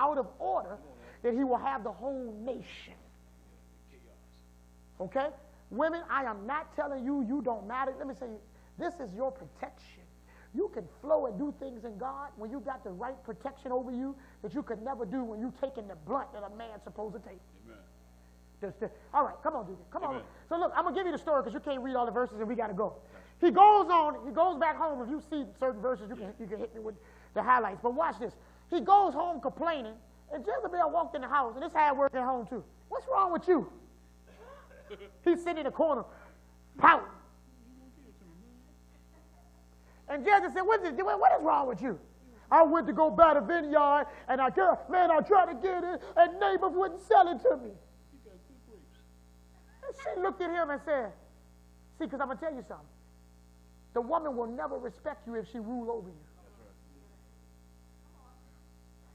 out of order, that he will have the whole nation. Okay? Women, I am not telling you you don't matter. Let me say, this is your protection. You can flow and do things in God when you got the right protection over you that you could never do when you taking the blunt that a man's supposed to take. Amen. All right, come on, Deacon. Come on. So look, I'm going to give you the story because you can't read all the verses and we got to go. He goes back home. If you see certain verses, you can hit me with the highlights. But watch this. He goes home complaining, and Jezebel walked in the house, and this had worked at home too. What's wrong with you? He's sitting in the corner, pouting. And Jezebel said, what is wrong with you? I went to go buy the vineyard, and I tried to get it, and neighbor wouldn't sell it to me. And she looked at him and said, see, because I'm going to tell you something. The woman will never respect you if she rule over you.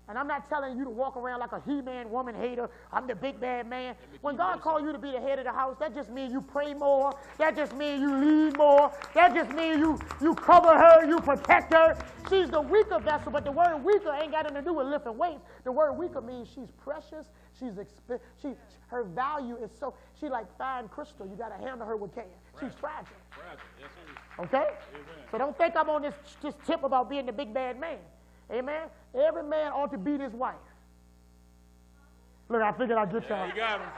And I'm not telling you to walk around like a he-man woman hater. I'm the big bad man. When God called you to be the head of the house, that just means you pray more. That just means you lead more. That just means you cover her, you protect her. She's the weaker vessel, but the word weaker ain't got nothing to do with lifting weights. The word weaker means she's precious. Her value is so, she like fine crystal. You got to handle her with care. She's fragile. Yes, sir. Okay? Amen. So don't think I'm on this tip about being the big bad man. Amen? Every man ought to beat his wife. Look, I figured I'd get y'all. You got him.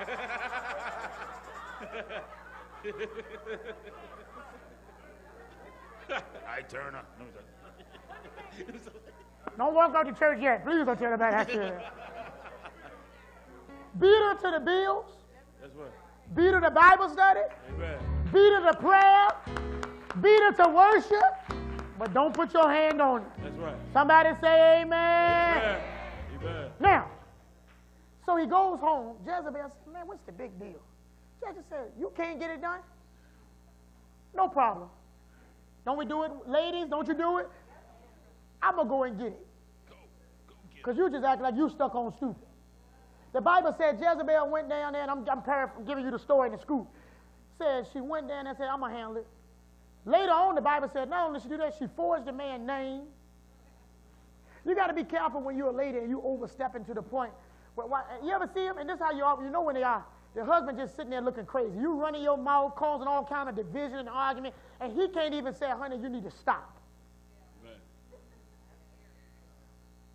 I turn up. Don't walk out to church yet. Please don't tell about that shit. Beat her to the bills. That's right. Beat her to Bible study. Amen. Beat her to prayer. Beat her to worship. But don't put your hand on it. That's right. Somebody say amen. Amen. Amen. Now, so he goes home. Jezebel said, man, what's the big deal? Jezebel said, you can't get it done? No problem. Don't we do it? Ladies, don't you do it? I'm going to go and get it. Because you just act like you stuck on stupid. The Bible said Jezebel went down there, and I'm giving you the story in the scoop. Said she went down there and said, I'm going to handle it. Later on, the Bible said, not only did she do that, she forged the man's name. You got to be careful when you're a lady and you overstepping to the point. You ever see them? And this is how you know when they are. The husband just sitting there looking crazy. You running your mouth, causing all kind of division and argument, and he can't even say, honey, you need to stop. Amen.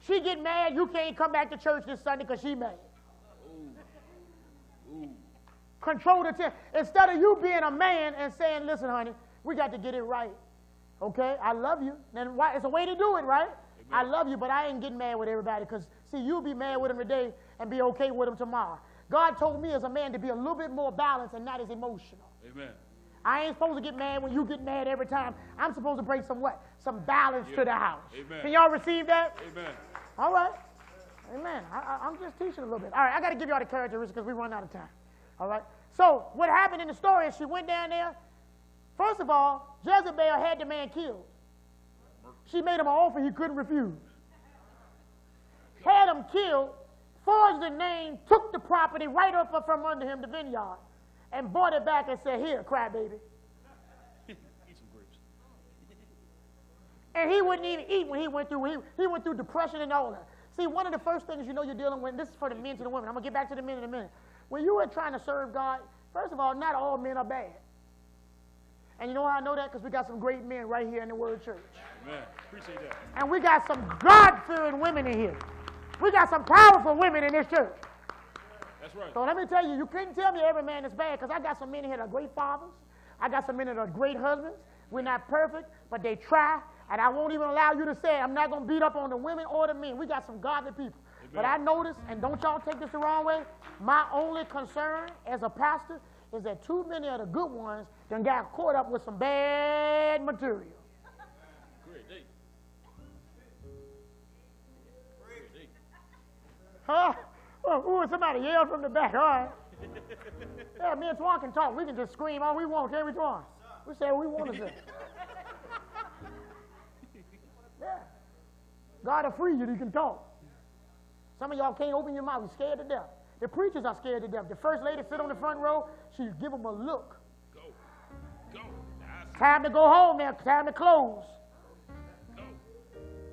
She get mad, you can't come back to church this Sunday because she mad. Ooh. Control the temper. Instead of you being a man and saying, listen, honey, we got to get it right. Okay? I love you. And it's a way to do it, right? Amen. I love you, but I ain't getting mad with everybody because, see, you'll be mad with him today and be okay with him tomorrow. God told me as a man to be a little bit more balanced and not as emotional. Amen. I ain't supposed to get mad when you get mad every time. I'm supposed to bring some what? Some balance to the house. Amen. Can y'all receive that? Amen. All right. Amen. I'm just teaching a little bit. All right, I got to give y'all the characteristics because we run out of time. All right. So what happened in the story is she went down there. First of all, Jezebel had the man killed. She made him an offer he couldn't refuse. Had him killed, forged the name, took the property right up from under him, the vineyard, and brought it back and said, here, crybaby. Eat some grapes. And he wouldn't even eat when he went through depression and all that. See, one of the first things you know you're dealing with, this is for the men to the women. I'm going to get back to the men in a minute. When you are trying to serve God, first of all, not all men are bad. And you know how I know that? Because we got some great men right here in the Word Church. Amen. Appreciate that. And we got some God-fearing women in here. We got some powerful women in this church. That's right. So let me tell you, you couldn't tell me every man is bad because I got some men in here that are great fathers. I got some men that are great husbands. We're not perfect, but they try. And I won't even allow you to say, I'm not going to beat up on the women or the men. We got some godly people. Amen. But I notice, and don't y'all take this the wrong way, my only concern as a pastor is that too many of the good ones done got caught up with some bad material. Great day. Huh? Oh, somebody yelled from the back. All right. Yeah, me and Twan can talk. We can just scream all we want, can't we, Twan? We say what we want to say. Yeah. God will free you, you can talk. Some of y'all can't open your mouth. You're scared to death. The preachers are scared to death. The first lady sit on the front row. She give them a look. Go. Time to go home now. Time to close. Go.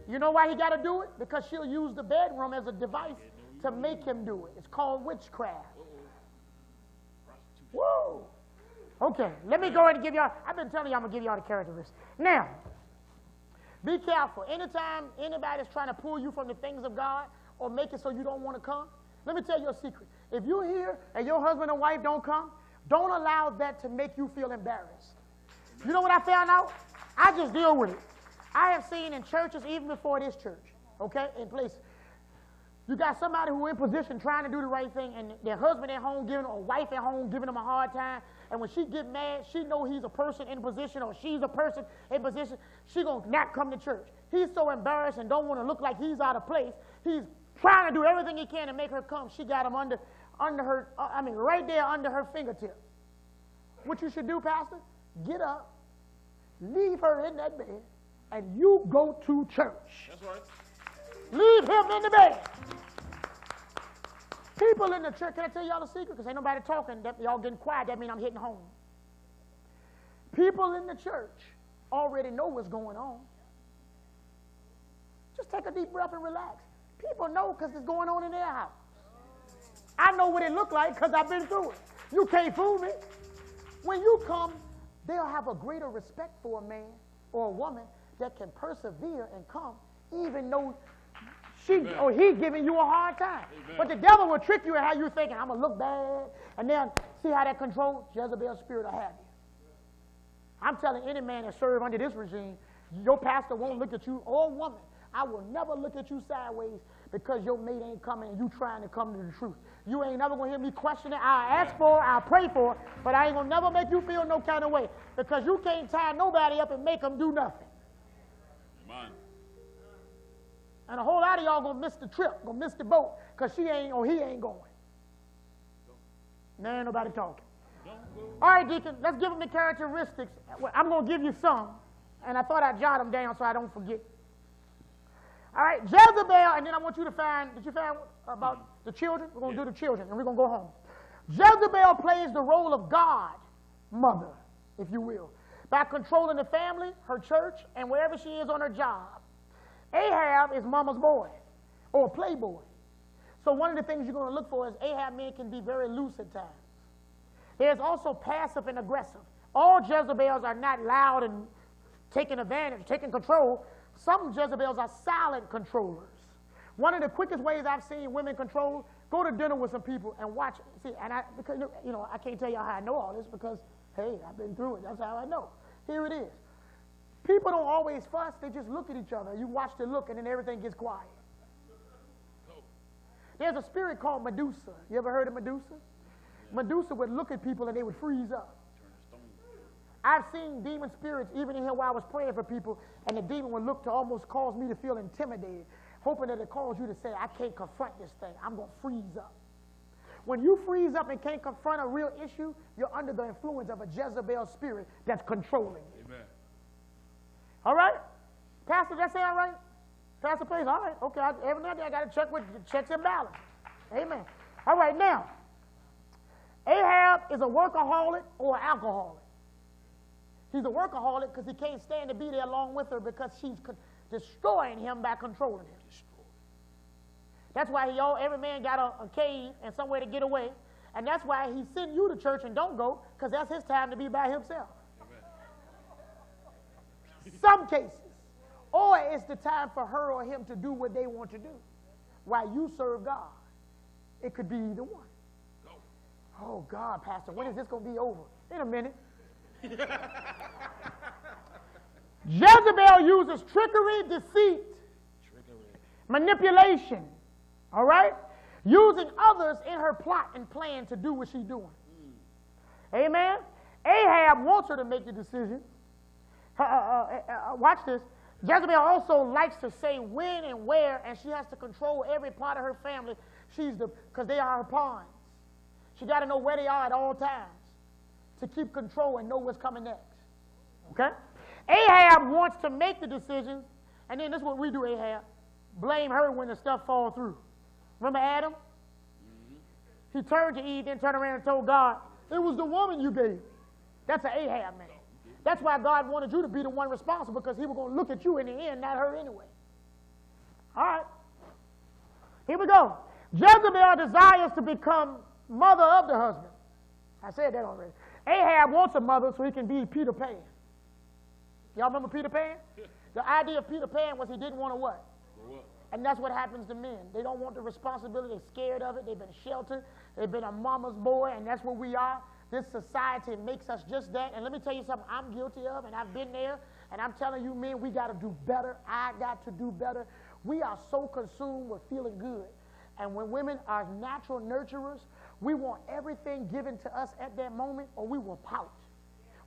You know why he got to do it? Because she'll use the bedroom as a device to make him do it. It's called witchcraft. Whoa. Okay, let me go ahead and give y'all, I've been telling you I'm going to give y'all the characteristics. Now, be careful. Anytime anybody's trying to pull you from the things of God or make it so you don't want to come, let me tell you a secret. If you're here and your husband and wife don't come, don't allow that to make you feel embarrassed. You know what I found out? I just deal with it. I have seen in churches, even before this church, okay, in places, you got somebody who in position trying to do the right thing, and their husband at home giving, or wife at home giving them a hard time, and when she get mad, she know he's a person in position, or she's a person in position, she gonna not come to church. He's so embarrassed and don't want to look like he's out of place. He's trying to do everything he can to make her come. She got him under her, right there under her fingertip. What you should do, Pastor? Get up, leave her in that bed, and you go to church. That's right. Leave him in the bed. People in the church, can I tell y'all a secret? Because ain't nobody talking. Y'all getting quiet. That means I'm hitting home. People in the church already know what's going on. Just take a deep breath and relax. People know because it's going on in their house. I know what it looked like because I've been through it. You can't fool me. When you come, they'll have a greater respect for a man or a woman that can persevere and come, even though she or he giving you a hard time. Amen. But the devil will trick you in how you're thinking, I'm going to look bad, and then see how that controls Jezebel spirit will have you. I'm telling any man that serve under this regime, your pastor won't look at you, or woman, I will never look at you sideways because your mate ain't coming and you trying to come to the truth. You ain't never going to hear me question it. I'll ask for it, I'll pray for it, but I ain't going to never make you feel no kind of way because you can't tie nobody up and make them do nothing. Amen. And a whole lot of y'all going to miss the trip, going to miss the boat because she ain't or he ain't going. Now ain't nobody talking. All right, Deacon, let's give them the characteristics. I'm going to give you some, and I thought I'd jot them down so I don't forget. All right, Jezebel, and then I want you to find, did you find about the children? We're going to do the children, and we're going to go home. Jezebel plays the role of God, mother, if you will, by controlling the family, her church, and wherever she is on her job. Ahab is mama's boy, or playboy. So one of the things you're going to look for is Ahab men can be very loose at times. There's also passive and aggressive. All Jezebels are not loud and taking advantage, taking control. Some Jezebels are silent controllers. One of the quickest ways I've seen women control, go to dinner with some people and watch. See, and because I can't tell you how I know all this because, hey, I've been through it. That's how I know. Here it is. People don't always fuss. They just look at each other. You watch the look, and then everything gets quiet. There's a spirit called Medusa. You ever heard of Medusa? Medusa would look at people, and they would freeze up. I've seen demon spirits, even in here while I was praying for people, and the demon would look to almost cause me to feel intimidated, hoping that it calls you to say, I can't confront this thing. I'm going to freeze up. When you freeze up and can't confront a real issue, you're under the influence of a Jezebel spirit that's controlling you. Amen. All right? Pastor, that sound right? Pastor, please. All right. Okay. Every now and then I got to check with checks and balance. Amen. All right. Now, Ahab is a workaholic or an alcoholic. He's a workaholic because he can't stand to be there along with her because she's destroying him by controlling him. That's why every man got a cave and somewhere to get away. And that's why he sent you to church and don't go because that's his time to be by himself. Some cases. Or it's the time for her or him to do what they want to do while you serve God. It could be either one. Go. Oh, God, Pastor, when is this going to be over? In a minute. Jezebel uses trickery, deceit, manipulation, all right? Using others in her plot and plan to do what she's doing. Amen? Ahab wants her to make the decision. Watch this. Jezebel also likes to say when and where, and she has to control every part of her family. Because they are her pawns. She got to know where they are at all times to keep control and know what's coming next. Okay? Ahab wants to make the decisions, and then this is what we do, Ahab. Blame her when the stuff falls through. Remember Adam? Mm-hmm. He turned to Eve, then turned around and told God, it was the woman you gave. That's an Ahab man. That's why God wanted you to be the one responsible, because he was going to look at you in the end, not her anyway. All right. Here we go. Jezebel desires to become mother of the husband. I said that already. Ahab wants a mother so he can be Peter Pan. Y'all remember Peter Pan? The idea of Peter Pan was he didn't want to what? And that's what happens to men. They don't want the responsibility. They're scared of it. They've been sheltered. They've been a mama's boy, and that's what we are. This society makes us just that. And let me tell you something I'm guilty of, and I've been there, and I'm telling you, men, we got to do better. I got to do better. We are so consumed with feeling good. And when women are natural nurturers, we want everything given to us at that moment, or we will pout.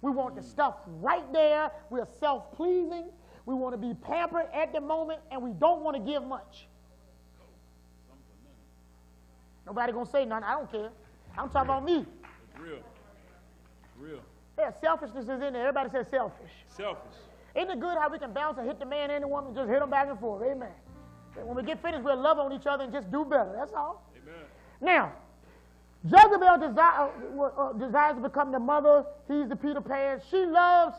We want the stuff right there. We're self-pleasing. We want to be pampered at the moment, and we don't want to give much. Nobody going to say nothing. I don't care. I'm talking about me. It's real. It's real. Yeah, selfishness is in there. Everybody says selfish. Selfish. Isn't it good how we can bounce and hit the man and the woman, just hit them back and forth? Amen. And when we get finished, we'll love on each other and just do better. That's all. Amen. Now, Jezebel desires to become the mother. He's the Peter Pan. She loves,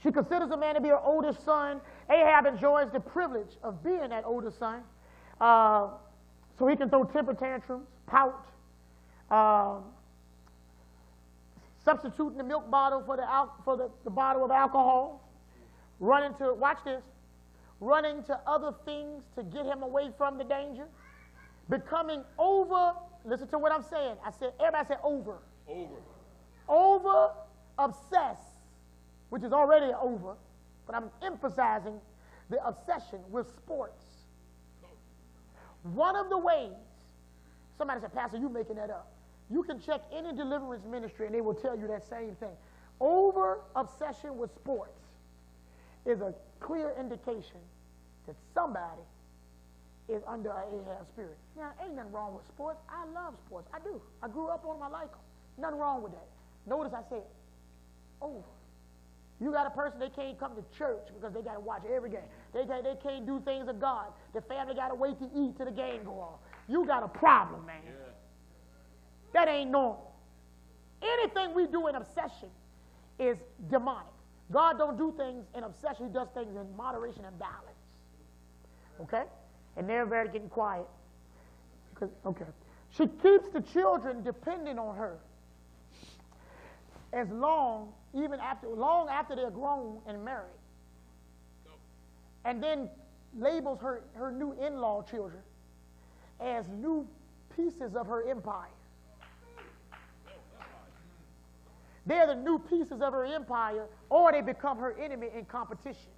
she considers a man to be her oldest son. Ahab enjoys the privilege of being that older son. So he can throw temper tantrums, pout, substituting the milk bottle for the bottle of alcohol, running to, watch this, running to other things to get him away from the danger, becoming over, listen to what I'm saying. I said, everybody said over. Over obsessed, which is already over, but I'm emphasizing the obsession with sports. One of the ways, somebody said, Pastor, you making that up. You can check any deliverance ministry and they will tell you that same thing. Over obsession with sports is a clear indication that somebody is under an Ahab spirit. Now, ain't nothing wrong with sports. I love sports. I do. I grew up on them. I like them. Nothing wrong with that. Notice I said over. You got a person, they can't come to church because they got to watch every game. They can't do things of God. The family got to wait to eat till the game go on. You got a problem, man. Yeah. That ain't normal. Anything we do in obsession is demonic. God don't do things in obsession. He does things in moderation and balance. Okay? And they're very getting quiet. Okay. She keeps the children dependent on her as long after they're grown and married. And then labels her new in-law children as new pieces of her empire. They're the new pieces of her empire, or they become her enemy in competition,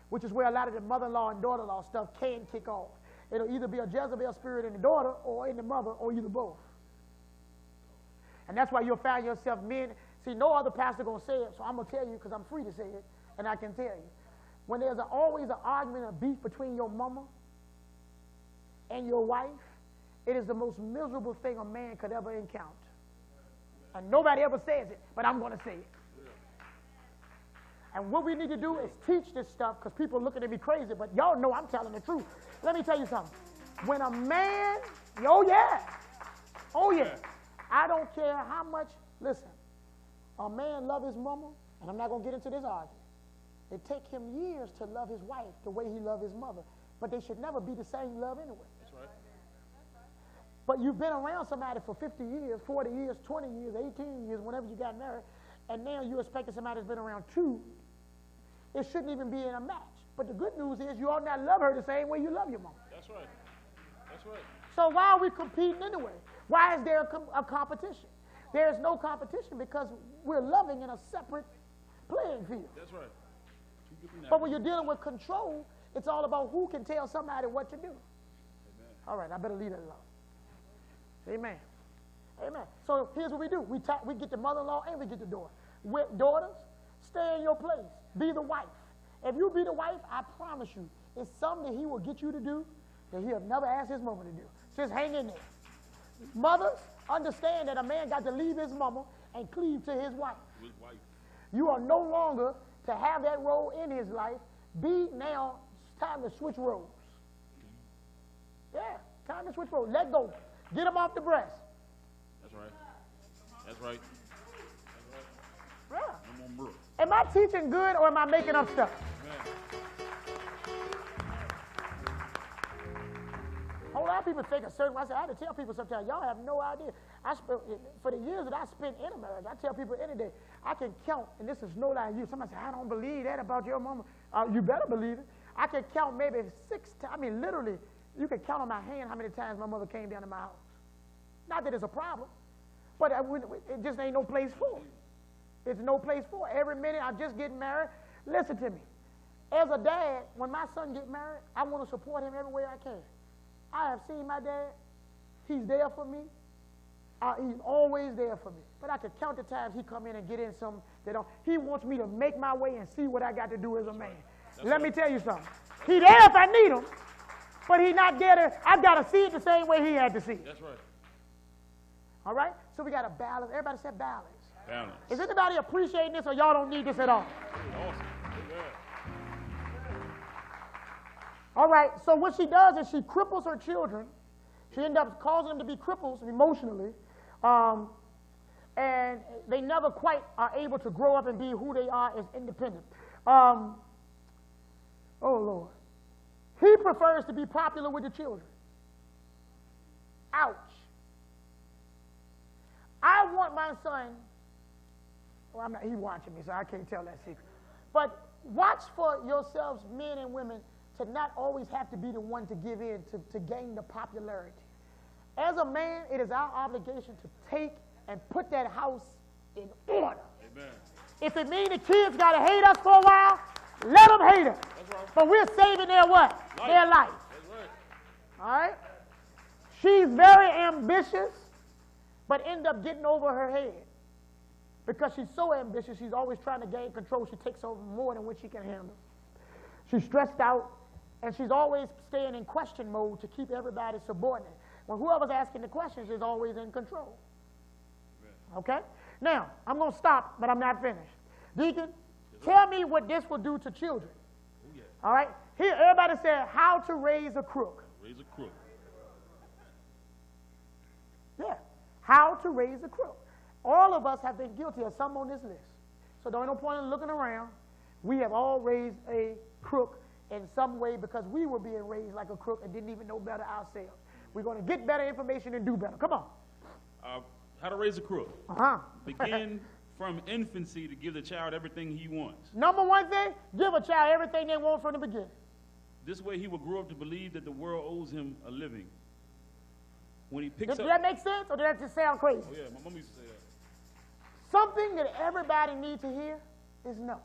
which is where a lot of the mother-in-law and daughter-in-law stuff can kick off. It'll either be a Jezebel spirit in the daughter or in the mother, or either both. And that's why you'll find yourself men. See, no other pastor going to say it, so I'm going to tell you because I'm free to say it, and I can tell you. When there's always an argument, a beef between your mama and your wife, it is the most miserable thing a man could ever encounter. And nobody ever says it, but I'm going to say it. And what we need to do is teach this stuff because people are looking at me crazy, but y'all know I'm telling the truth. Let me tell you something. When a man, oh yeah, I don't care how much, listen, a man love his mama, and I'm not going to get into this argument. It take him years to love his wife the way he loved his mother, but they should never be the same love anyway. That's right. But you've been around somebody for 50 years, 40 years, 20 years, 18 years, whenever you got married, and now you're expecting somebody that's been around 2. It shouldn't even be in a match. But the good news is you ought not love her the same way you love your mom. That's right. That's right. So why are we competing anyway? Why is there a competition? There is no competition because we're loving in a separate playing field. That's right. But when you're dealing with control, it's all about who can tell somebody what to do. Amen. All right, I better leave that alone. Amen. Amen. So here's what we do. We get the mother-in-law and we get the daughter. With daughters, stay in your place. Be the wife. If you be the wife, I promise you, it's something that he will get you to do that he'll never ask his mama to do. Just hang in there. Mothers, understand that a man got to leave his mama and cleave to his wife. His wife. You are no longer to have that role in his life. Now, it's time to switch roles. Yeah, time to switch roles. Let go. Get him off the breast. That's right. That's right. Yeah. Am I teaching good or am I making up stuff? lot of people think a certain way. I have to tell people sometimes, y'all have no idea. For the years that I spent in America, I tell people any day, I can count, and this is no lie to you. Somebody say, I don't believe that about your mama. You better believe it. I can count maybe 6 times. I mean, literally, you can count on my hand how many times my mother came down to my house. Not that it's a problem, but it just ain't no place for it. It's no place for it. Every minute I'm just getting married. Listen to me. As a dad, when my son gets married, I want to support him every way I can. I have seen my dad. He's there for me. He's always there for me. But I can count the times he come in and get in something that he wants me to make my way and see what I got to do as a man. Let me tell you something. He there if I need him, but he not there. I got to see it the same way he had to see it. That's right. All right? So we got to balance. Everybody said balance. Balance. Is anybody appreciating this or y'all don't need this at all? Awesome. Yeah. All right, so what she does is she cripples her children. She ends up causing them to be cripples emotionally. And they never quite are able to grow up and be who they are as independent. Oh, Lord. He prefers to be popular with the children. Ouch. I want my son, well, he's watching me, so I can't tell that secret. But watch for yourselves, men and women, to not always have to be the one to give in to gain the popularity. As a man, it is our obligation to take and put that house in order. Amen. If it means the kids got to hate us for a while, let them hate us. That's right. But we're saving their what? Life. Their life. That's right. All right? She's very ambitious, but end up getting over her head. Because she's so ambitious, she's always trying to gain control. She takes over more than what she can handle. She's stressed out, and she's always staying in question mode to keep everybody subordinate. When whoever's asking the questions is always in control. Okay? Now, I'm going to stop, but I'm not finished. Deacon, tell me what this will do to children. Oh, yeah. All right? Here, everybody said how to raise a crook. Raise a crook. Yeah. How to raise a crook. All of us have been guilty of some on this list. So don't no point in looking around. We have all raised a crook in some way because we were being raised like a crook and didn't even know better ourselves. We're going to get better information and do better. Come on. How to raise a crook. Uh-huh. Begin from infancy to give the child everything he wants. Number one thing, give a child everything they want from the beginning. This way he will grow up to believe that the world owes him a living. When he picks Did up... that make sense, or did that just sound crazy? Oh, yeah, my mom used to say that. Something that everybody needs to hear is no.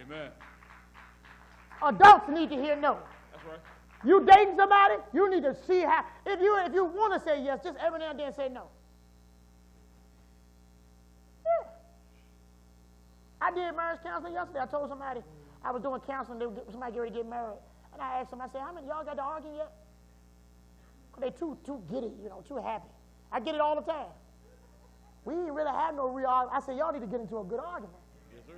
Amen. Adults need to hear no. That's right. You dating somebody, you need to see how, if you want to say yes, just every now and then say no. Yeah. I did marriage counseling yesterday. I told somebody, I was doing counseling, somebody get ready to get married. And I asked them, I said, how many of y'all got to argue yet? They too giddy, too happy. I get it all the time. We ain't really have no real argument. I said, y'all need to get into a good argument. Yes, sir.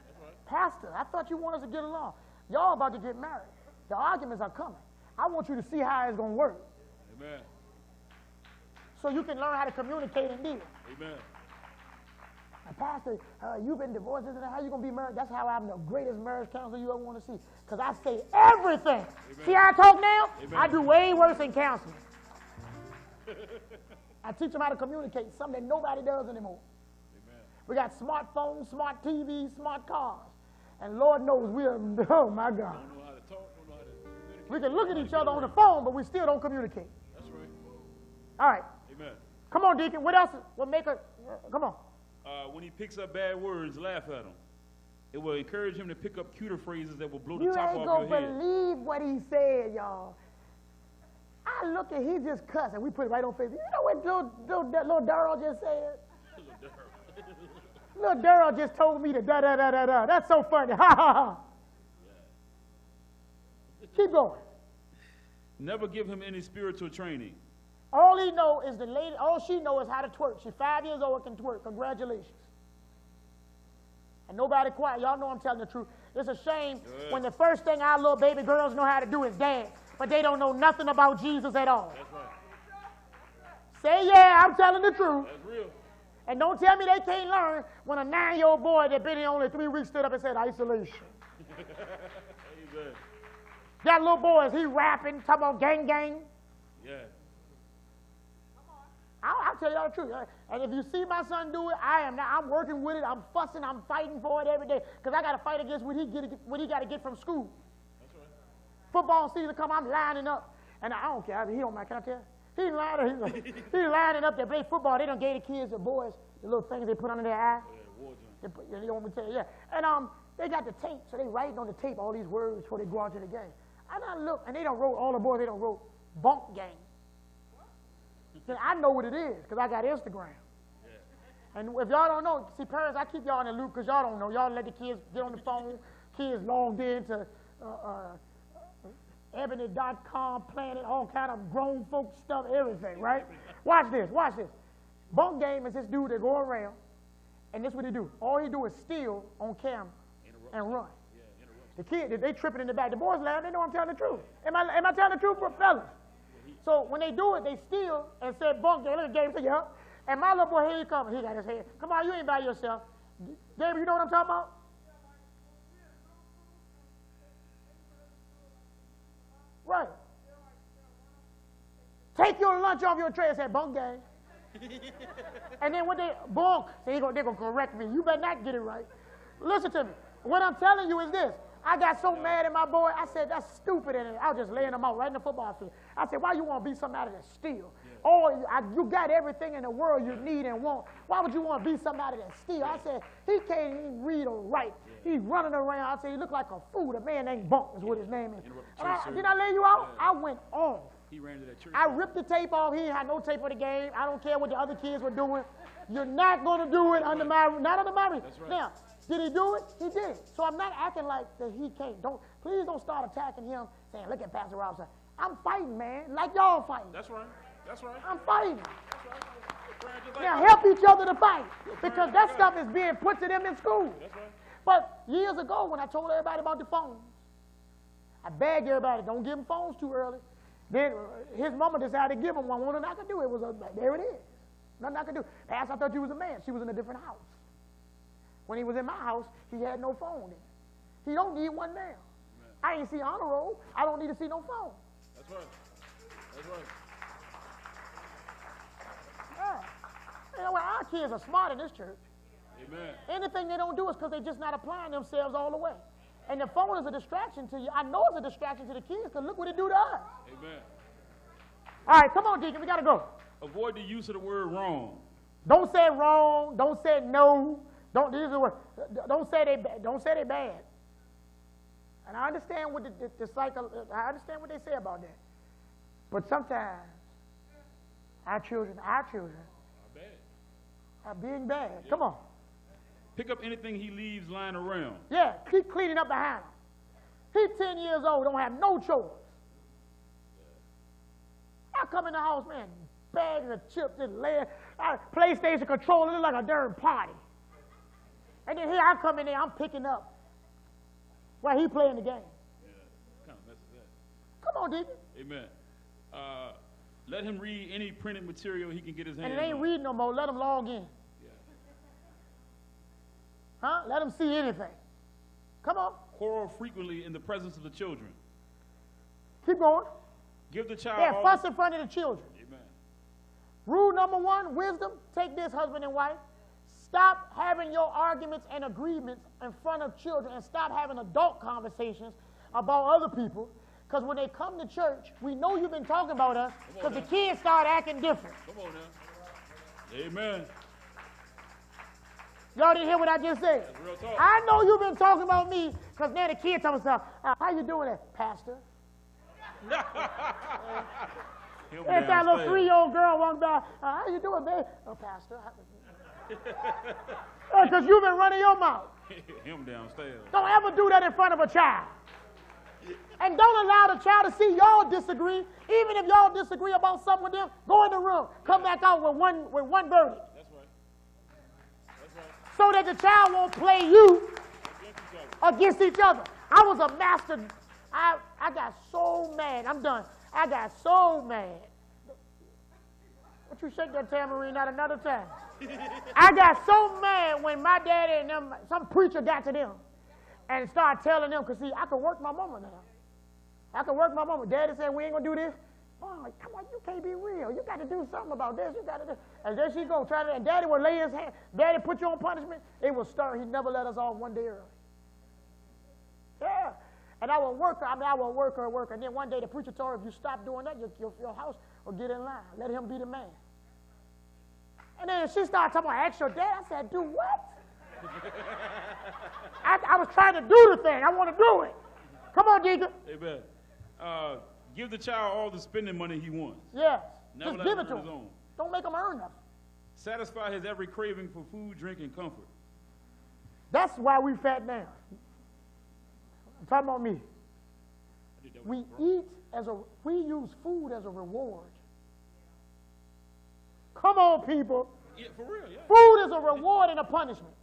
That's right. Pastor, I thought you wanted us to get along. Y'all about to get married. The arguments are coming. I want you to see how it's going to work. Amen. So you can learn how to communicate and deal. Amen. Pastor, you've been divorced, isn't it? How you going to be married? That's how I'm the greatest marriage counselor you ever want to see. Because I say everything. Amen. See how I talk now? Amen. I do way worse in counseling. I teach them how to communicate, something that nobody does anymore. Amen. We got smartphones, smart TVs, smart cars. And Lord knows we are, oh my God. Don't know how to talk, don't know how to communicate. We can look at each other on the phone, but we still don't communicate. That's right. All right. Amen. Come on, Deacon. What else will make her, come on. When he picks up bad words, laugh at him. It will encourage him to pick up cuter phrases that will blow the You top ain't off gonna your head. believe what he said, y'all. I look at, he just cussed, and we put it right on Facebook. You know what little Daryl just said? Little Daryl just told me to da-da-da-da-da. That's so funny. Ha, ha, ha. Keep going. Never give him any spiritual training. All he know is all she knows is how to twerk. She's 5 years old and can twerk. Congratulations. And nobody quiet. Y'all know I'm telling the truth. It's a shame when the first thing our little baby girls know how to do is dance, but they don't know nothing about Jesus at all. That's right. Say yeah, I'm telling the truth. That's real. And don't tell me they can't learn when a 9-year-old boy that been here only 3 weeks stood up and said isolation. Amen. Got little boys, he rapping, talking about gang gang. Yeah. I'll tell y'all the truth. And if you see my son do it, I'm working with it. I'm fussing. I'm fighting for it every day because I got to fight against what he got to get from school. That's right. Football season come, I'm lining up, and I don't care. He don't mind. Can I tell you? He lining up. They play football. They done gave the kids, the boys, the little things they put under their eye. You know what I'm saying? Yeah. And they got the tape, so they writing on the tape all these words before they go out to the game. And I look, and they don't wrote all the boys. They don't wrote bunk gang. I know what it is because I got Instagram. Yeah. And if y'all don't know, see, parents, I keep y'all in the loop because y'all don't know. Y'all let the kids get on the phone. Kids logged into ebony.com, Planet, all kind of grown folk stuff, everything, right? Watch this. Bunk game is this dude that go around, and this is what he do. All he do is steal on camera and run. Yeah, the kid, they tripping in the back. The boys laughing. They know I'm telling the truth. Am I telling the truth, fellas? So when they do it, they steal and say bunk game. Look at Gabe say, yeah. And my little boy, here he comes. He got his head. Come on, you ain't by yourself. Gabe, you know what I'm talking about? Right. Take your lunch off your tray and say bunk game. And then when they bunk, they're going to correct me. You better not get it right. Listen to me. What I'm telling you is this. I got so mad at my boy, I said, that's stupid. And I was just laying him out right in the football field. I said, why you want to be somebody that steal? Yeah. Oh, you got everything in the world you need and want. Why would you want to be somebody that steal? I said, he can't even read or write. Yeah. He's running around. I said, he look like a fool. The man named Bunk is what his name is. Did I lay you out? Yeah. I went off. He ran to that church. I ripped the tape off. He had no tape for the game. I don't care what the other kids were doing. You're not going to do it under my, not under my roof. That's right. Now, did he do it? He did. So I'm not acting like that he can't. Please don't start attacking him saying, look at Pastor Robinson. I'm fighting, man, like y'all fighting. That's right. That's right. I'm fighting. That's right. Now help each other to fight because that stuff is being put to them in school. That's right. But years ago when I told everybody about the phones, I begged everybody, don't give them phones too early. Then his mama decided to give him one. Nothing I could do. It was there it is. Nothing I could do. Pastor, I thought you was a man. She was in a different house. When he was in my house, he had no phone. He don't need one now. I ain't see honor roll. I don't need to see no phone. That's right. That's right. Yeah. You know what? Our kids are smart in this church. Amen. Anything they don't do is because they're just not applying themselves all the way. And the phone is a distraction to you. I know it's a distraction to the kids because look what it do to us. Amen. All right, come on, Deacon. We got to go. Avoid the use of the word wrong. Don't say wrong. Don't say no. Don't say they bad. And I understand what the cycle. I understand what they say about that. But sometimes our children are being bad. Yeah. Come on. Pick up anything he leaves lying around. Yeah, keep cleaning up behind him. He's 10 years old, don't have no chores. I come in the house, man, bags of chips just laying, PlayStation controller, look like a darn party. And then here I come in there, I'm picking up while he playing the game. Yeah, kind of messes that. Come on, Deacon. Amen. Let him read any printed material he can get his hands on. And it ain't reading no more. Let him log in. Yeah. Huh? Let him see anything. Come on. Quarrel frequently in the presence of the children. Keep going. Give the child. Yeah, fuss in front of the children. Amen. Rule number 1, wisdom. Take this, husband and wife. Stop having your arguments and agreements in front of children and stop having adult conversations about other people. Because when they come to church, we know you've been talking about us because the kids start acting different. Come on now. Amen. Y'all didn't hear what I just said? That's real talk. I know you've been talking about me because now the kids tell themselves, how you doing that, Pastor? If that little 3-year-old girl walked by, how you doing, babe? Oh, Pastor. Because you've been running your mouth. Him downstairs. Don't ever do that in front of a child. And don't allow the child to see y'all disagree. Even if y'all disagree about something with them, go in the room. Come back out with one verdict. That's right. That's right. So that the child won't play you against each other. I was a master. I got so mad. I'm done. I got so mad. What you shake that tambourine out another time? I got so mad when my daddy and them, some preacher got to them and started telling them, because see, I could work my mama now. I can work my mama. Daddy said, we ain't going to do this. Oh, like, come on, you can't be real. You got to do something about this. You got to do. And there she go, trying to, and Daddy would lay his hand. Daddy put you on punishment. It would stir. He never let us off one day early. Yeah. And I would work her. And then one day the preacher told her, if you stop doing that, your house will get in line. Let him be the man. And then she started talking about, ask your dad. I said, do what? I was trying to do the thing. I want to do it. Come on, Deacon. Amen. Give the child all the spending money he wants. Yes. Never Just let give him it to earn him. his own. Don't make him earn nothing. Satisfy his every craving for food, drink, and comfort. That's why we fat now. I'm talking about me. We use food as a reward. Come on, people. Yeah, for real, yeah. Food is a reward and a punishment.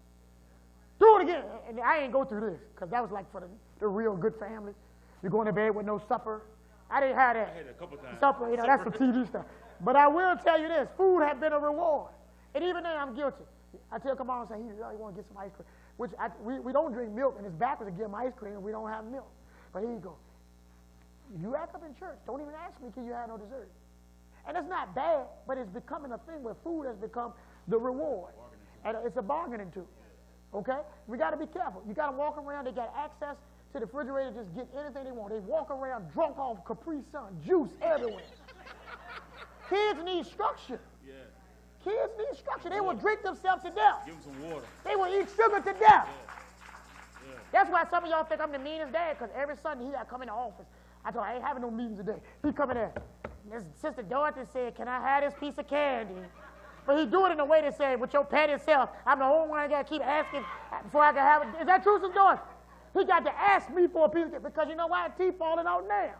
Do it again. And I ain't go through this, because that was like for the real good family. You're going to bed with no supper. I didn't have that. I had it a couple times. Supper, that's for TV stuff. But I will tell you this, food has been a reward. And even then, I'm guilty. I tell come on and say, he really want to get some ice cream. Which we don't drink milk, and it's backwards to give him ice cream, and we don't have milk. But here you go. You act up in church. Don't even ask me, can you have no dessert? And it's not bad, but it's becoming a thing where food has become the reward. And it's a bargaining tool. Okay? We got to be careful. You got to walk around. They got access to the refrigerator, just get anything they want. They walk around drunk off Capri Sun, juice everywhere. Kids need structure. Yeah. Kids need structure. They will drink themselves to death. Give them some water. They will eat sugar to death. Yeah. That's why some of y'all think I'm the meanest dad, because every Sunday he got to come in the office. I told him, I ain't having no meetings today. He come in there. His sister Dorothy said, can I have this piece of candy? But he do it in a way that said, with your petty self, I'm the only one that got to keep asking before I can have it. Is that true, Sister Dorothy? He got to ask me for a piece of candy, because you know why? Teeth falling out now.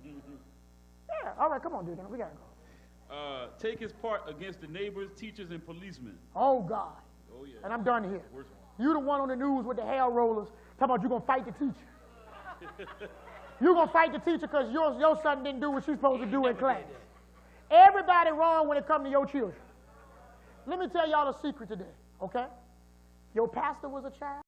Yeah, all right, come on, dude. We got to go. Take his part against the neighbors, teachers, and policemen. Oh, God. Oh, yeah. And I'm done here. Worst You the one on the news with the hair rollers talking about you going to fight the teacher. You're going to fight the teacher because your son didn't do what you're supposed to do in class. Everybody wrong when it comes to your children. Let me tell y'all a secret today, okay? Your pastor was a child.